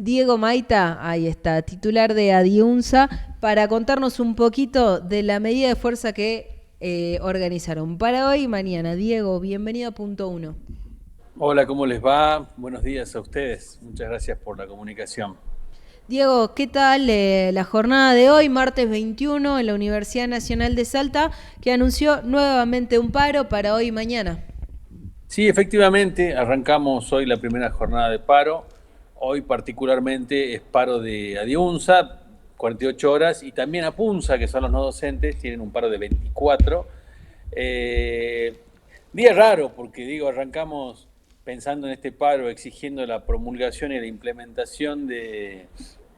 Diego Maita, ahí está, titular de Adiunza, para contarnos un poquito de la medida de fuerza que organizaron para hoy y mañana. Diego, bienvenido a Punto Uno. Hola, ¿cómo les va? Buenos días a ustedes. Muchas gracias por la comunicación. Diego, ¿qué tal la jornada de hoy, martes 21, en la Universidad Nacional de Salta, que anunció nuevamente un paro para hoy y mañana? Sí, efectivamente, arrancamos hoy la primera jornada de paro. Hoy particularmente es paro de Adiunza, 48 horas, y también Apunza, que son los no docentes, tienen un paro de 24. Eh, Día raro, porque digo, arrancamos pensando en este paro, exigiendo la promulgación y la implementación de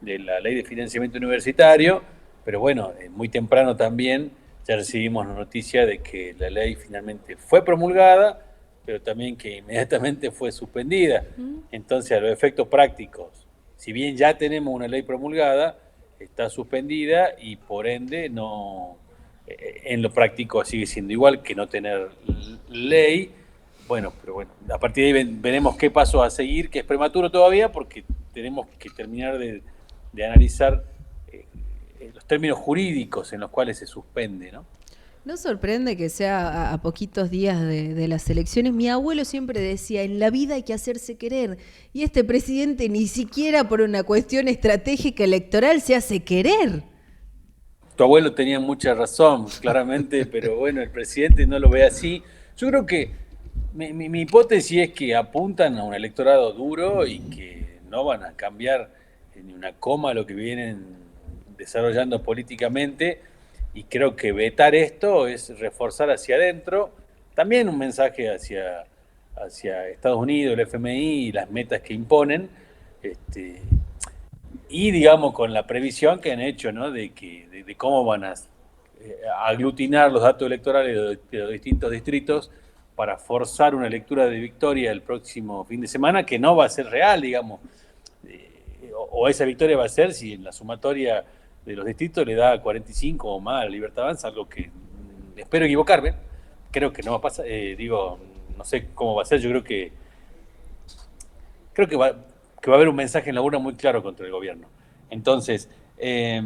la ley de financiamiento universitario, pero bueno, muy temprano también ya recibimos la noticia de que la ley finalmente fue promulgada, pero también que inmediatamente fue suspendida. ¿Mm? Entonces, a los efectos prácticos, si bien ya tenemos una ley promulgada, está suspendida y por ende no, en lo práctico sigue siendo igual que no tener ley. Bueno, pero bueno, a partir de ahí veremos qué paso a seguir, que es prematuro todavía porque tenemos que terminar de analizar los términos jurídicos en los cuales se suspende, ¿no? No sorprende que sea a poquitos días de las elecciones. Mi abuelo siempre decía, en la vida hay que hacerse querer. Y este presidente ni siquiera por una cuestión estratégica electoral se hace querer. Tu abuelo tenía mucha razón, claramente, pero bueno, el presidente no lo ve así. Yo creo que mi hipótesis es que apuntan a un electorado duro y que no van a cambiar ni una coma lo que vienen desarrollando políticamente. Y creo que vetar esto es reforzar hacia adentro, también un mensaje hacia Estados Unidos, el FMI y las metas que imponen. Este, y digamos con la previsión que han hecho, ¿no? De cómo van a aglutinar los datos electorales de los distintos distritos para forzar una lectura de victoria el próximo fin de semana que no va a ser real, digamos. O esa victoria va a ser si en la sumatoria de los distritos le da 45 o más a la Libertad Avanza, algo que espero equivocarme. Creo que no va a pasar, digo, no sé cómo va a ser, yo creo que va a haber un mensaje en la urna muy claro contra el gobierno. Entonces, pero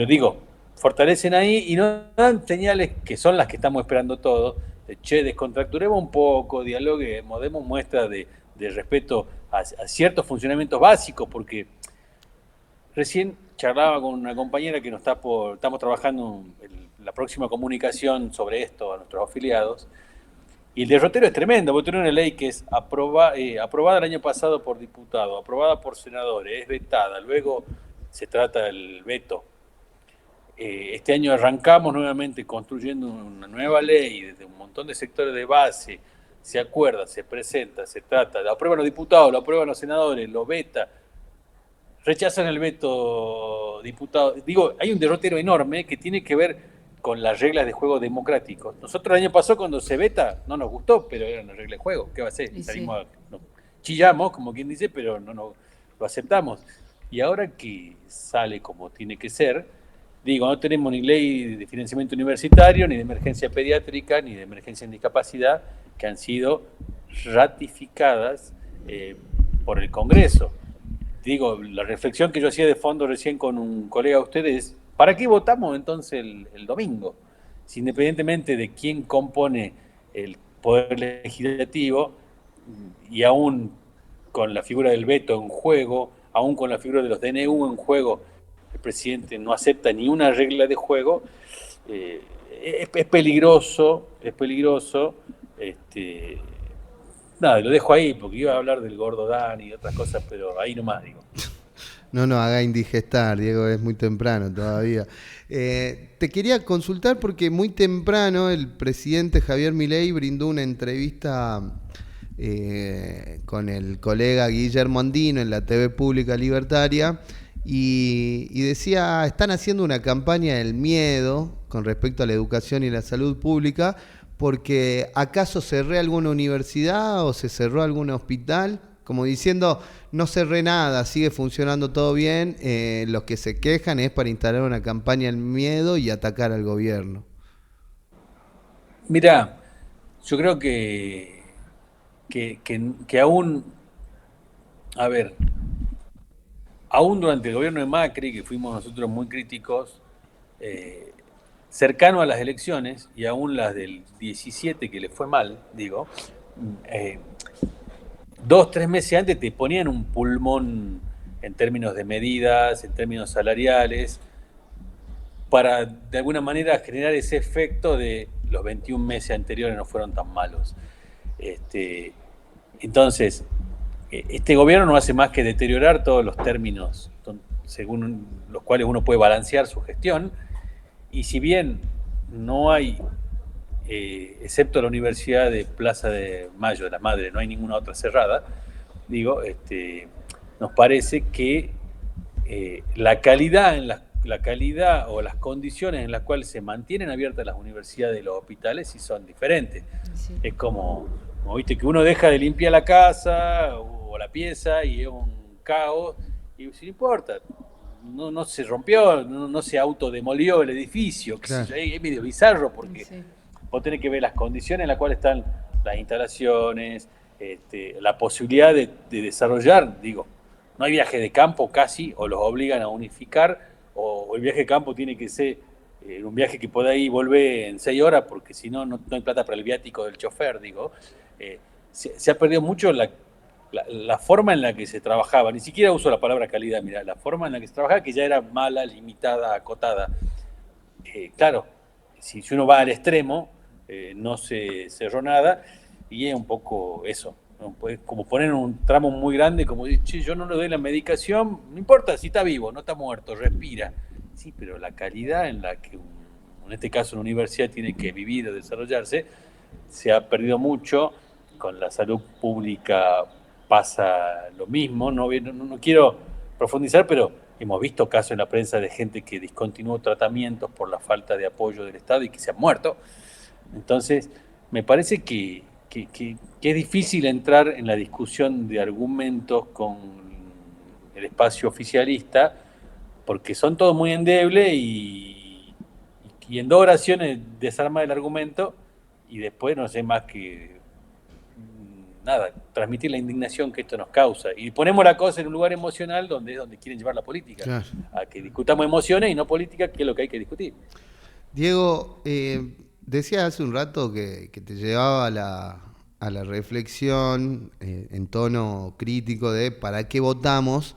digo, fortalecen ahí y no dan señales que son las que estamos esperando todos, de che, descontracturemos un poco, dialoguemos, demos muestra de respeto a ciertos funcionamientos básicos, porque recién charlaba con una compañera que estamos trabajando en la próxima comunicación sobre esto a nuestros afiliados, y el derrotero es tremendo, porque tiene una ley que es aprobada el año pasado por diputados, aprobada por senadores, es vetada, luego se trata del veto. Este año arrancamos nuevamente construyendo una nueva ley desde un montón de sectores de base, se acuerda, se presenta, se trata, lo aprueban los diputados, lo aprueban los senadores, lo veta, rechazan el veto diputados. Digo, hay un derrotero enorme que tiene que ver con las reglas de juego democráticos. Nosotros el año pasado cuando se veta no nos gustó, pero eran las reglas de juego. ¿Qué va a hacer? Y sí. Salimos no, chillamos, como quien dice, pero no lo aceptamos. Y ahora que sale como tiene que ser, digo, no tenemos ni ley de financiamiento universitario, ni de emergencia pediátrica, ni de emergencia en discapacidad, que han sido ratificadas por el Congreso. Digo, la reflexión que yo hacía de fondo recién con un colega de ustedes, ¿para qué votamos entonces el domingo? Si independientemente de quién compone el poder legislativo, y aún con la figura del veto en juego, aún con la figura de los DNU en juego, el presidente no acepta ni una regla de juego, eh, es peligroso, es peligroso. Este, nada, lo dejo ahí porque iba a hablar del gordo Dani y otras cosas, pero ahí nomás digo. No nos haga indigestar, Diego, es muy temprano todavía. Te quería consultar porque muy temprano el presidente Javier Milei brindó una entrevista con el colega Guillermo Andino en la TV pública libertaria y decía, están haciendo una campaña del miedo con respecto a la educación y la salud pública porque acaso cerré alguna universidad o se cerró algún hospital, como diciendo, no cerré nada, sigue funcionando todo bien, los que se quejan es para instalar una campaña del miedo y atacar al gobierno. Mirá, yo creo que aún A ver, aún durante el gobierno de Macri, que fuimos nosotros muy críticos, eh, cercano a las elecciones, y aún las del 17 que le fue mal, digo, eh, 2, 3 meses antes te ponían un pulmón en términos de medidas, en términos salariales, para de alguna manera generar ese efecto de los 21 meses anteriores no fueron tan malos. Este, entonces, este gobierno no hace más que deteriorar todos los términos según los cuales uno puede balancear su gestión, y si bien no hay, excepto la Universidad de Plaza de Mayo de la Madre, no hay ninguna otra cerrada, digo, nos parece que la calidad o las condiciones en las cuales se mantienen abiertas las universidades y los hospitales sí son diferentes. Sí. Es como viste que uno deja de limpiar la casa o la pieza y es un caos, y si no importa, no se rompió, no se autodemolió el edificio, Claro. es medio bizarro porque Sí. vos tenés que ver las condiciones en las cuales están las instalaciones, la posibilidad de desarrollar, digo, no hay viaje de campo casi, o los obligan a unificar, o el viaje de campo tiene que ser un viaje que pueda ir y volver en 6 horas, porque si no, no hay plata para el viático del chofer, digo. Se ha perdido mucho la forma en la que se trabajaba, ni siquiera uso la palabra calidad, mira, la forma en la que se trabajaba, que ya era mala, limitada, acotada. Claro, si uno va al extremo, no se cerró nada, y es un poco eso, ¿no? Pues como poner un tramo muy grande, como decir, yo no le doy la medicación, no importa si está vivo, no está muerto, respira. Sí, pero la calidad en la que, en este caso, una universidad tiene que vivir o desarrollarse, se ha perdido mucho. Con la salud pública pasa lo mismo. No quiero profundizar, pero hemos visto casos en la prensa de gente que discontinuó tratamientos por la falta de apoyo del Estado y que se han muerto. Entonces, me parece que es difícil entrar en la discusión de argumentos con el espacio oficialista, porque son todos muy endebles y en 2 oraciones desarma el argumento y después no sé más que nada, transmitir la indignación que esto nos causa. Y ponemos la cosa en un lugar emocional donde es donde quieren llevar la política. Claro. A que discutamos emociones y no política, que es lo que hay que discutir. Diego, decías hace un rato que te llevaba a la reflexión en tono crítico de para qué votamos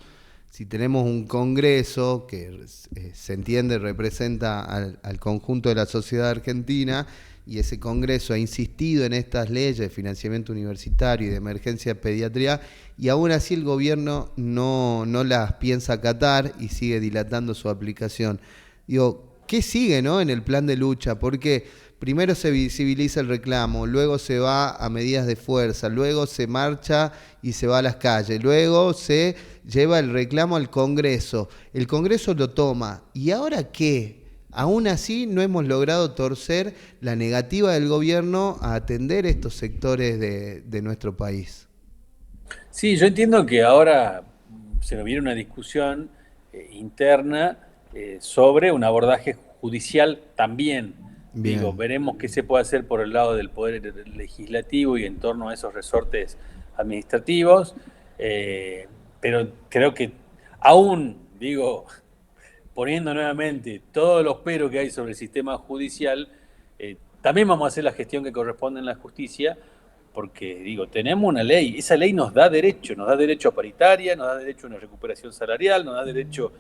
si tenemos un Congreso que se entiende representa al conjunto de la sociedad argentina, y ese Congreso ha insistido en estas leyes de financiamiento universitario y de emergencia de pediatría, y aún así el gobierno no las piensa acatar y sigue dilatando su aplicación. Digo, ¿qué sigue, no, en el plan de lucha? Porque primero se visibiliza el reclamo, luego se va a medidas de fuerza, luego se marcha y se va a las calles, luego se lleva el reclamo al Congreso, el Congreso lo toma, ¿y ahora qué? Aún así no hemos logrado torcer la negativa del gobierno a atender estos sectores de nuestro país. Sí, yo entiendo que ahora se nos viene una discusión interna sobre un abordaje judicial también. Bien. Digo, veremos qué se puede hacer por el lado del Poder Legislativo y en torno a esos resortes administrativos, pero creo que aún, digo, poniendo nuevamente todos los peros que hay sobre el sistema judicial, también vamos a hacer la gestión que corresponde en la justicia, porque digo, tenemos una ley, esa ley nos da derecho a paritaria, nos da derecho a una recuperación salarial, nos da derecho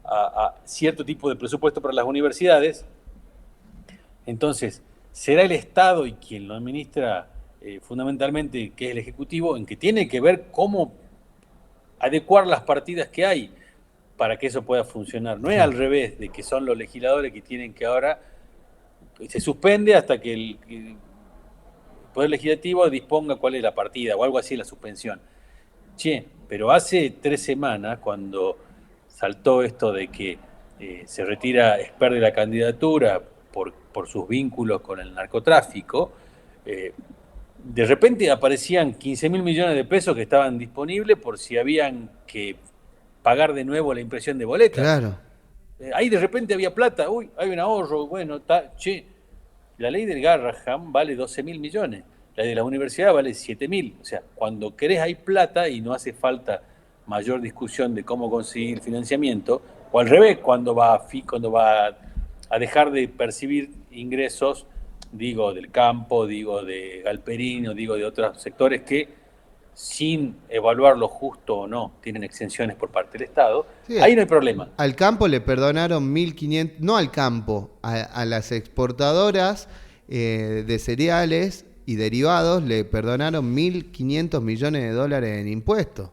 a cierto tipo de presupuesto para las universidades. Entonces, será el Estado y quien lo administra fundamentalmente, que es el Ejecutivo, en que tiene que ver cómo adecuar las partidas que hay para que eso pueda funcionar. No es al revés, de que son los legisladores que tienen que ahora, se suspende hasta que el Poder Legislativo disponga cuál es la partida o algo así, la suspensión. Che, pero hace 3 semanas, cuando saltó esto de que se retira Esper de la candidatura por sus vínculos con el narcotráfico, de repente aparecían 15.000 millones de pesos que estaban disponibles por si habían que pagar de nuevo la impresión de boletas. Claro. Ahí de repente había plata, uy, hay un ahorro, bueno, che, la ley del Garrahan vale 12.000 millones, la de la universidad vale 7.000, o sea, cuando querés hay plata y no hace falta mayor discusión de cómo conseguir financiamiento, o al revés, cuando va a dejar de percibir ingresos, digo, del campo, digo, de Galperino, digo, de otros sectores que, sin evaluar lo justo o no, tienen exenciones por parte del Estado, Sí, ahí no hay problema. al campo le perdonaron 1.500, no al campo, a las exportadoras de cereales y derivados le perdonaron 1.500 millones de dólares en impuestos.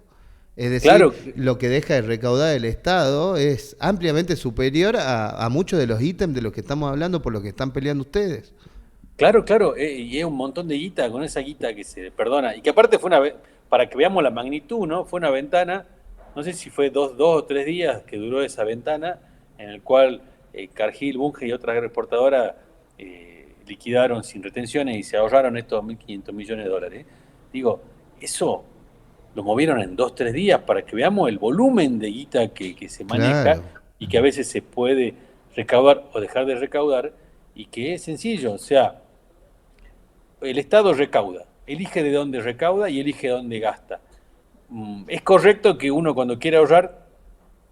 Es decir, Claro, lo que deja de recaudar el Estado es ampliamente superior a muchos de los ítems de los que estamos hablando por los que están peleando ustedes. claro, claro, y es un montón de guita, con esa guita que se perdona, y que aparte para que veamos la magnitud, ¿no? Fue una ventana, no sé si fue dos o 3 días que duró esa ventana, en el cual Cargill, Bunge y otras exportadoras liquidaron sin retenciones y se ahorraron estos 1.500 millones de dólares. Digo, eso lo movieron en 2 o 3 días para que veamos el volumen de guita que se maneja, Claro. y que a veces se puede recaudar o dejar de recaudar, y que es sencillo, o sea, el Estado recauda, elige de dónde recauda y elige dónde gasta. Es correcto que uno, cuando quiere ahorrar,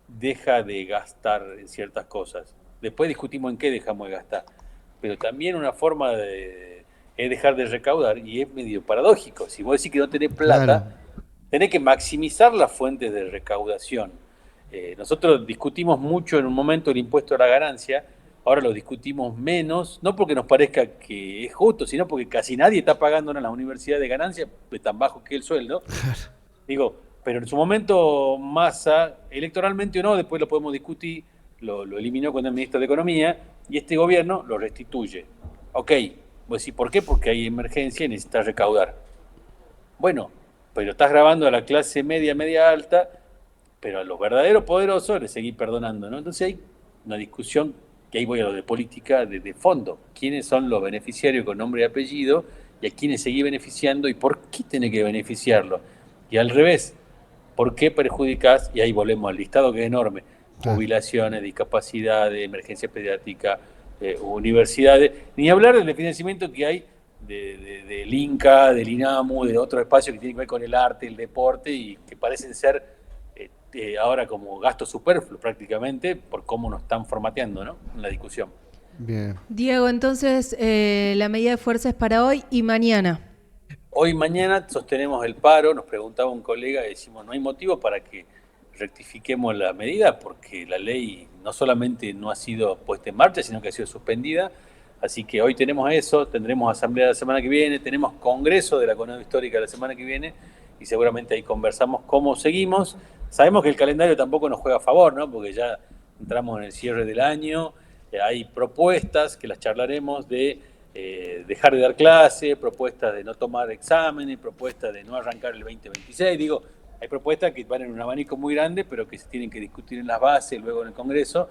deja de gastar en ciertas cosas. Después discutimos en qué dejamos de gastar. Pero también una forma es dejar de recaudar, y es medio paradójico. Si vos decís que no tenés plata, Claro. tenés que maximizar las fuentes de recaudación. Nosotros discutimos mucho en un momento el impuesto a la ganancia, ahora lo discutimos menos, no porque nos parezca que es justo, sino porque casi nadie está pagando en la universidad de ganancia, tan bajo que el sueldo. Digo, pero en su momento Massa, electoralmente o no, después lo podemos discutir, lo eliminó con el ministro de Economía, y este gobierno lo restituye. Ok, vos decís, ¿por qué? Porque hay emergencia y necesitas recaudar. Bueno, pero estás grabando a la clase media, media alta, pero a los verdaderos poderosos les seguís perdonando, ¿no? Entonces hay una discusión, que ahí voy a lo de política de fondo. ¿Quiénes son los beneficiarios con nombre y apellido, y a quiénes seguís beneficiando, y por qué tenés que beneficiarlo? Y al revés, ¿por qué perjudicás? Y ahí volvemos al listado, que es enorme: Claro. jubilaciones, discapacidades, emergencia pediátrica, universidades, ni hablar del financiamiento que hay del INCA, del INAMU, de otros espacios que tienen que ver con el arte, el deporte, y que parecen ser ahora como gastos superfluos prácticamente, por cómo nos están formateando, ¿no?, en la discusión. Bien. Diego, entonces la medida de fuerza es para hoy y mañana. Hoy y mañana sostenemos el paro. Nos preguntaba un colega y decimos, no hay motivo para que rectifiquemos la medida, porque la ley no solamente no ha sido puesta en marcha, sino que ha sido suspendida. Así que hoy tenemos eso, tendremos asamblea la semana que viene, tenemos congreso de la Conado Histórica la semana que viene, y seguramente ahí conversamos cómo seguimos. Sabemos que el calendario tampoco nos juega a favor, ¿no?, porque ya entramos en el cierre del año. Hay propuestas que las charlaremos de dejar de dar clase, propuestas de no tomar exámenes, propuestas de no arrancar el 2026. Digo, hay propuestas que van en un abanico muy grande, pero que se tienen que discutir en las bases, luego en el Congreso,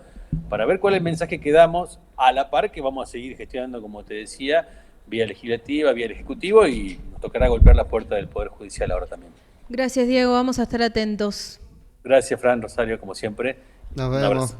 para ver cuál es el mensaje que damos, a la par que vamos a seguir gestionando, como te decía, vía legislativa, vía el Ejecutivo, y nos tocará golpear la puerta del Poder Judicial ahora también. Gracias, Diego. Vamos a estar atentos. Gracias, Fran, Rosario, como siempre. Nos Un vemos. abrazo.